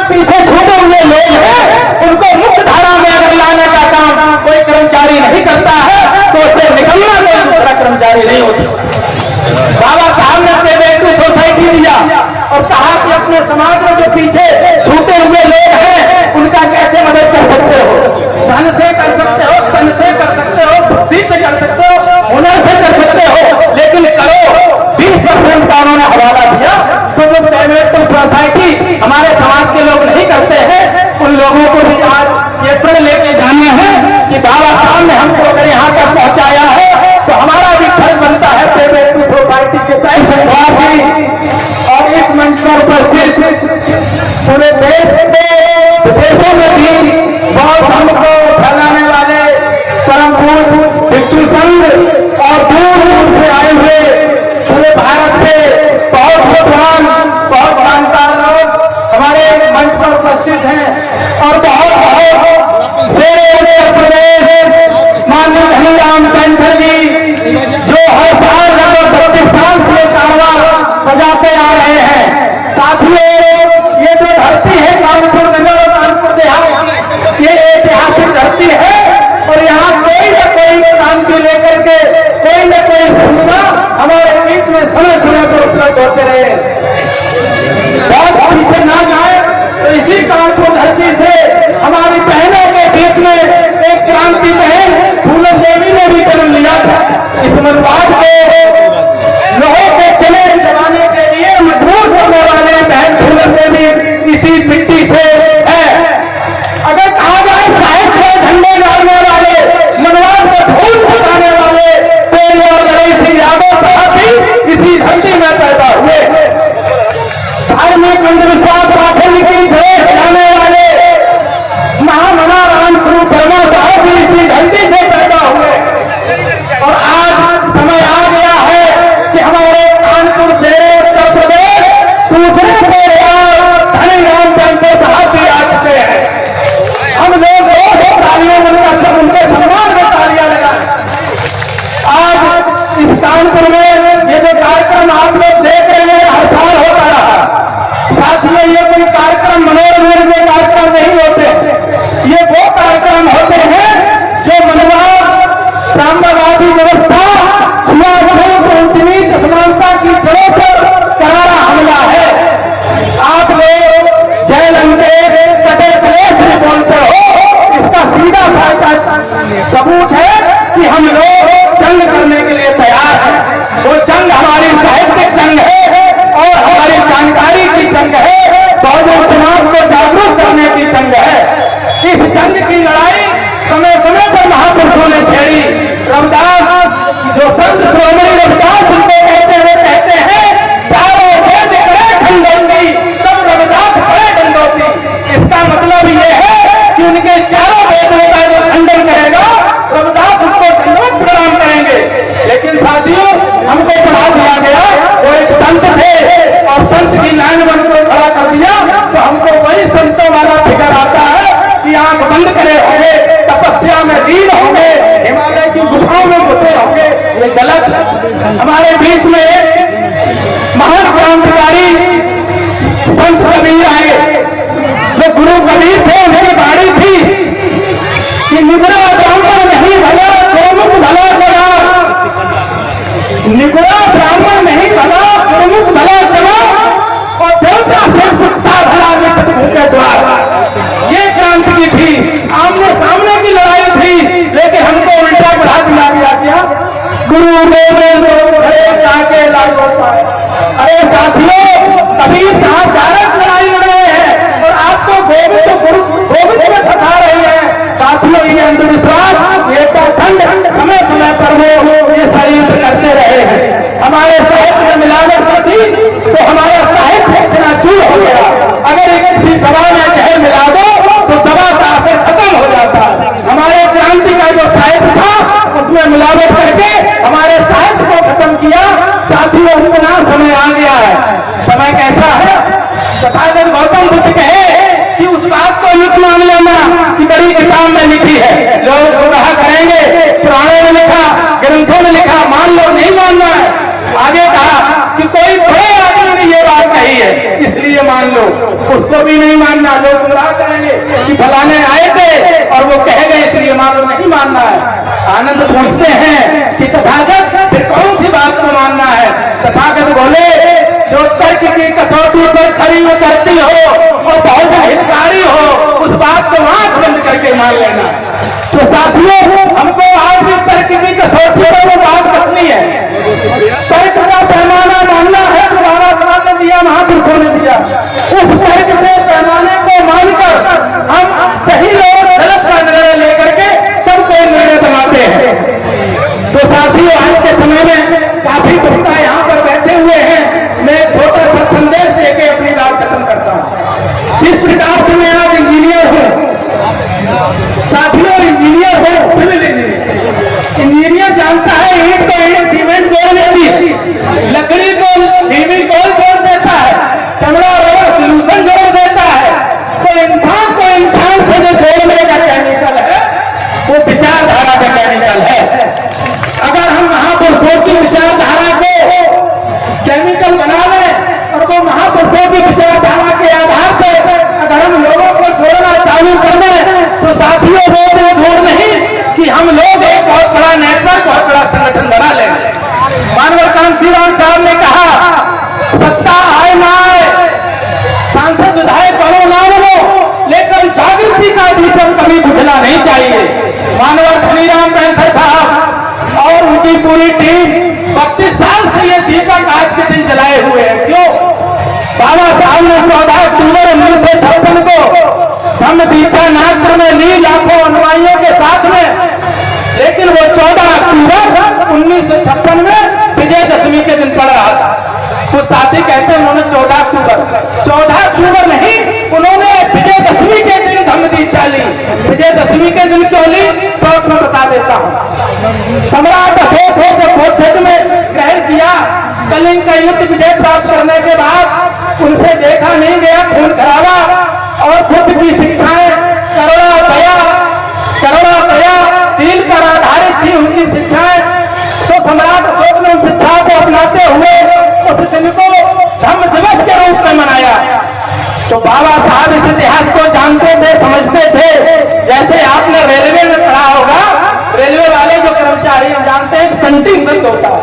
पीछे छूटे हुए लोग हैं, उनको मुख्य धारा में अगर लाने का काम कोई कर्मचारी नहीं करता है तो उससे निकलना कोई दूसरा कर्मचारी नहीं होता। बाबा साहब ने प्रेवेटिव सोसाइटी दिया और कहा कि अपने समाज में जो पीछे छूटे हुए लोग हैं उनका कैसे मदद कर सकते हो, धन से कर सकते हो, तन से कर सकते हो, बुद्धि से कर सकते हो, हुनर से कर सकते हो, लेकिन करो। 20% का उन्होंने हवाला दिया। तो जो प्रेवेटिव सोसाइटी हमारे समाज के लोग नहीं करते हैं उन लोगों को भी आज ये प्रण लेके जाने हैं कि बाबा साहब ने हमको अगर यहाँ तक पहुंचाया है तो हमारा भी फर्ज बनता है प्रेवेटिव सोसाइटी के तय संघवासी और इस मंच पर उपस्थित पूरे देश में विदेशों में भी बहुत हमको फैलाने वाले परम पूज्य भिक्षु संघ और दूर दूर से आए हुए पूरे भारत से बहुत विद्वान बहुत जानकार लोग हमारे मंच पर उपस्थित हैं और बहुत बहुत शेर उत्तर प्रदेश माननीय धनीराम कैंथर जी जो हर साल लगभग 32 साल से कारवा सजाते आ रहे हैं। साथियों, ये जो धरती है कानपुर नगर और कानपुर देहात, ये ऐतिहासिक धरती है और यहाँ कोई न कोई क्रांति लेकर के कोई न कोई सूचना हमारे बीच में समय समय पर उपलब्ध होते रहे। बहुत पीछे ना जाए तो इसी कानपुर धरती से हमारी बहनों के बीच में एक क्रांति बहन फूलन देवी ने भी जन्म लिया था। इस मनवाद को लोहे के चले जमाने के लिए मजबूर करने वाले बहन फूलन देवी इसी मिट्टी से है। अगर कहा जाए साहित्य में झंडे गाड़ने वाले मनवाद को धूल फटाने वाले तेज और गणेश सिंह यादव साहब भी इसी धरती में पैदा हुए। धार्मिक अंधविश्वास राखने की जड़ें हटाने वाले महामना राम स्वरूप वर्मा साहब भी इसी धरती से पैदा हुए। और आज समय आ गया है कि हमारे कानपुर से उत्तर प्रदेश दूसरे पे धनीराम कैंथर साहब भी आ चुके हैं। हम लोग तालियों में उनके सम्मान में तालियां लगाएं। आज इस कानपुर में ये जो कार्यक्रम आप लोग देख रहे हैं हर साल होता रहा। साथियों, ये कोई कार्यक्रम मनोरंजन के कार्यक्रम नहीं होते, ये वो कार्यक्रम होते हैं जो मनवाद साम्यवादी व्यवस्था ऊंच नीच असमानता की जड़ों पर करारा हमला है। आप लोग जय लंकेश कटे कलेश में बोलते हो, इसका सीधा सबूत है कि हम लोग जंग करने के लिए तैयार हैं। वो जंग हमारी साहित्यिक जंग है और हमारी जानकारी की जंग है, बहुजन समाज को जागरूक करने की जंग है। इस जंग की लड़ाई समय समय पर महापुरुषों ने छेड़ी। रविदास जो संत शिरोमणि रविदास उनको कहते हैं चारों वेद करे खंडौती तब रविदास करे खंडौती। इसका मतलब ये है कि उनके चारों वेदों का जो खंडन करेगा रविदास उसको दंडवत प्रणाम करेंगे। लेकिन साथियों, हमको पढ़ा दिया गया वो एक संत थे और संत की लाइन बन को खड़ा कर दिया तो हमको वही संतों वाला फिगर आता है कि आंख बंद करे होंगे, तपस्या में लीन होंगे, हिमालय की गुफाओं में घुसे होंगे। ये गलत। हमारे बीच में एक महान क्रांतिकारी संत कबीर आए जो गुरु कबीर थे। उनकी बाड़ी थी कि निगरा ब्राह्मण नहीं भला गुरुमुख भला चला, निगरा ब्राह्मण नहीं भला गुरुमुख भला चला और देवता से कुत्ता भला निकट उनके द्वार। ये क्रांति की थी, आमने सामने की लड़ाई थी, लेकिन हमको उल्टा बढ़ा दिया गया। क्या गुरु ताके लागू होता है। अरे साथियों, कबीर साहब डायरेक्ट लड़ाई लड़ रहे हैं और आपको गोविंद में फंसा रहे हैं। साथियों, ये अंधविश्वास ये तो ठंड समय समय पर वो ये षड्यंत्र करते रहे हैं। हमारे साहित्य में मिलावट थी तो हमारा साहित्य चूर हो गया। अगर एक किसी दवा में जहर मिला दो तो दवा का असर खत्म हो जाता। हमारे क्रांति का जो साहित्य था उसमें मिलावट करके हमारे साहित्य को खत्म किया। साथियों, उतना समय आ गया है। समय कैसा है? तथागत गौतम बुद्ध कहे कि उस बात को युक्त मान लेना कि बड़ी किताब में लिखी है। लोग कहा करेंगे पुराणों में लिखा, ग्रंथों में लिखा, मान लो नहीं मानना है। आगे कहा कि कोई बड़े आदमी ने ये बात कही चाहिए, इसलिए मान लो। उसको भी नहीं मानना, लोग गुमराह करेंगे कि फलाने आए थे और वो कह गए इसलिए मान लो, नहीं मानना है। आनंद पूछते हैं कि तथागत फिर कौन सी बात को मानना है? तथागत बोले जो तर्क की कसौटी पर खरी उतरती हो और बहुत हितकारी हो, उस बात को आंख बंद करके मान लेना। तो साथियों, हमको आज भी तर्क की कसौटी पर वो बात कसनी है। तर्क का पैमाना मानना है, तुम्हारा समाज ने दिया, महापुरुषों ने दिया। उस तर्क के पैमाने को मानकर हम सही और गलत का निर्णय लेकर के सबको निर्णय बनाते हैं। तो साथियों, आज के समय में काफी वक्ता यहाँ पर बैठे हुए हैं। मैं एक छोटा सा संदेश देके अपनी बात खत्म करता हूँ। जिस प्रकार से मैं आज इंजीनियर हूँ, साथियों इंजीनियर हो, सिविल इंजीनियर जानता है ईंट को ईंट, सीमेंट जोड़ देती है, लकड़ी को फेविकोल जोड़ देता है, चमड़ा रबर सॉल्यूशन जोड़ देता है। तो इंसान को इंसान से जो जोड़ने का केमिकल है वो विचारधारा का केमिकल है। अगर हम महापुरुषों की विचारधारा को केमिकल बना लें और वो महापुरुषों की विचारधारा के आधार पर अगर हम लोगों को जोड़ना चालू कर दें, तो साथियों वो जोड़ नहीं कि हम लोग एक बहुत बड़ा नेटवर्क, बहुत बड़ा संगठन बना लेंगे। मानवर कांशीराम साहब ने कहा, सत्ता आए ना आए, सांसद विधायक बनो ना बनो, लेकिन जागृति का दीपक कभी बुझना नहीं चाहिए। मानवर धनीराम पैंथर साहब और उनकी पूरी टीम 32 साल से ये दीपक आज के दिन जलाए हुए हैं। क्यों? बाबा साहब ने 14 अक्टूबर 1956 को धम्म दीक्षा नागपुर में ली, लाखों अनुयायियों के साथ में। लेकिन वो 14 अक्टूबर 1956 में विजयदशमी के दिन पड़ रहा था। कुछ साथी कहते हैं उन्होंने 14 अक्टूबर नहीं, उन्होंने विजयदशमी के दिन धम्म दीक्षा ली। विजयदशमी के दिन क्यों ली, शौक में बता देता हूँ। सम्राट अशोक हो जब कोठे में ग्रहण किया, कलिंग का युद्ध विजय प्राप्त करने के बाद उनसे देखा नहीं गया खून खराबा और खुद की शिक्षाएं करुणा दया शील पर आधारित थी उनकी शिक्षाएं। तो सम्राट अशोक ने उन शिक्षाओं को अपनाते हुए उस दिन को धम्म दिवस के रूप में मनाया। तो बाबा साहब इस इतिहास को जानते थे, समझते थे। जैसे आपने रेलवे में पढ़ा होगा, रेलवे वाले जो कर्मचारी जानते हैं संटिंग बंद होता है,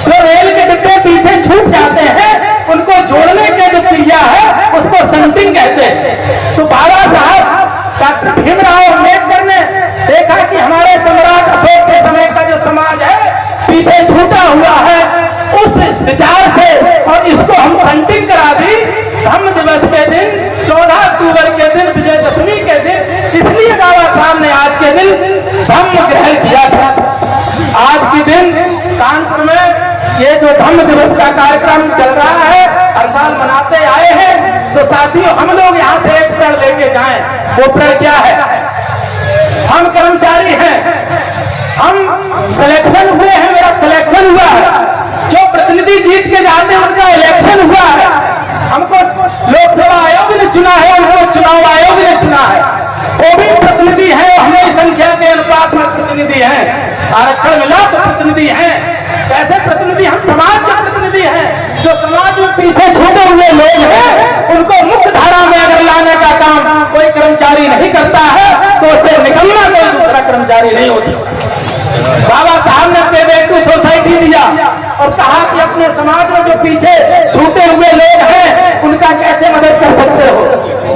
जो रेल के डिब्बे पीछे छूट जाते हैं उनको जोड़ने के जो क्रिया है उसको संटिंग कहते हैं। तो बाबा साहब डॉक्टर भीमराव अम्बेडकर ने देखा कि हमारे सम्राट अशोक के समय का जो समाज है पीछे छूटा हुआ है, उस विचार से और इसको हम संटिंग करा दी धम्म दिवस के दिन, 14 अक्टूबर के दिन, विजयदशमी के दिन। इसलिए बाबा साहब ने आज के दिन धम्म ग्रहण किया था। आज के दिन कानपुर में ये जो धम्म दिवस का कार्यक्रम चल रहा है, हर साल मनाते आए हैं। तो साथियों, हम लोग यहाँ से एक प्रण लेके जाएं। वो प्रण क्या है? हम कर्मचारी हैं, हम सिलेक्शन हुए हैं, मेरा सिलेक्शन हुआ है। जो प्रतिनिधि जीत के जाते हैं उनका इलेक्शन हुआ है। हमको लोकसभा आयोग ने चुना है, उनको चुनाव आयोग ने चुना है। वो भी प्रतिनिधि है, हमें संख्या के अनुपात में प्रतिनिधि हैं। आरक्षण मिला तो प्रतिनिधि हैं। कैसे प्रतिनिधि? हम समाज के प्रतिनिधि हैं। जो समाज में पीछे छूटे हुए लोग हैं उनको मुख्य धारा में अगर लाने का काम कोई कर्मचारी नहीं करता है तो उसे निकलना कोई दूसरा कर्मचारी नहीं होता। बाबा साहब ने पे बैक टू सोसाइटी दिया और कहा कि अपने समाज में जो पीछे छूटे हुए लोग हैं उनका कैसे मदद कर सकते हो?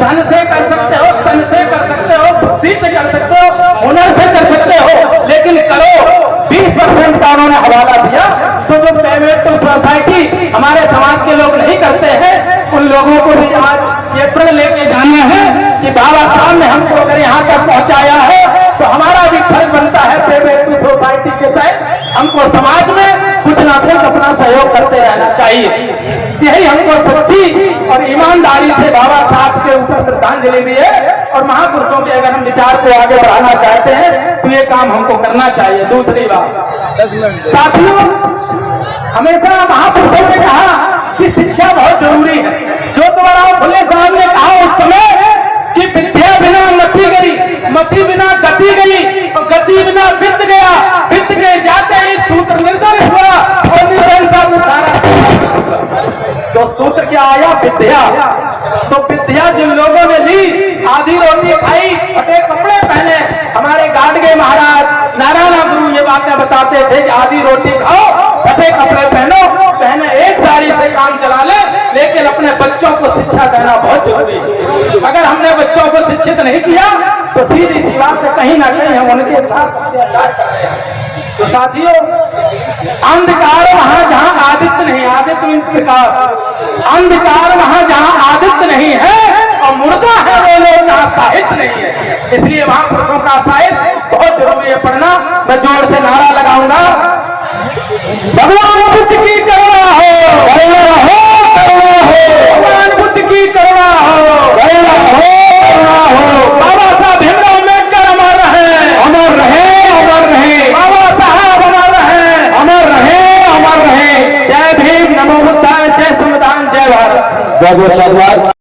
धन से कर सकते हो, तन से कर सकते हो, बुद्धि से कर सकते हो, हुनर से कर सकते हो, लेकिन करो। 20% का उन्होंने हवाला दिया। तो जो पे बैक टू सोसाइटी हमारे समाज के लोग नहीं करते हैं, उन लोगों को भी आज ये प्रण लेके जाना है कि बाबा साहब ने हमको अगर यहाँ तक पहुँचाया है तो हमारा भी फर्ज बनता है पे बैक टू सोसाइटी के तहत हमको समाज में कुछ ना कुछ अपना सहयोग करते रहना चाहिए। यही हमको सच्ची और ईमानदारी से बाबा साहब के ऊपर श्रद्धांजलि भी है। और महापुरुषों के अगर हम विचार को आगे बढ़ाना चाहते हैं तो ये काम हमको करना चाहिए। दूसरी बात साथियों, हमेशा महापुरुषों ने कहा कि शिक्षा बहुत जरूरी है। जो द्वारा फुले साहब ने कहा उस समय कि विद्या बिना मति गई, मति बिना गति गई और गति बिना वित्त गया, वित्त के जाते ही सूत्र निर्धन हुआ और निर्धनता को सारा। तो सूत्र क्या आया? विद्या। तो विद्या जिन लोगों ने ली, आधी रोटी खाई, फटे कपड़े पहने, हमारे गाडगे महाराज नारायण गुरु ये बातें बताते थे कि आधी रोटी खाओ, फटे कपड़े पहने एक साड़ी से काम चला ले, लेकिन अपने बच्चों को शिक्षा देना बहुत जरूरी है। अगर हमने बच्चों को शिक्षित नहीं किया तो सीधी सी बात है कहीं ना कहीं हम उनके साथ अत्याचार कर रहे हैं। तो साथियों, अंधकार वहां जहां आदित्य नहीं, आदित्य मीन्स प्रकाश, अंधकार वहां जहां आदित्य नहीं है और मुर्दा है वो लोग जहां साहित्य नहीं है। इसलिए महापुरुषों का साहित्य बहुत जरूरी है पढ़ना। मैं जोर से नारा लगाऊंगा, भगवान बुद्ध की करुणा हो, करुणा हो, करुणा हो, भगवान बुद्ध की करुणा हो, करुणा हो, करुणा हो। बाबा साहब भीमराव अम्बेडकर अमर रहे, अमर रहे, अमर रहे। बाबा साहब अमर रहे, अमर रहे, अमर रहे। जय भीम, नमो बुद्धाय, जय संविधान, जय भारत। बहुत बहुत धन्यवाद।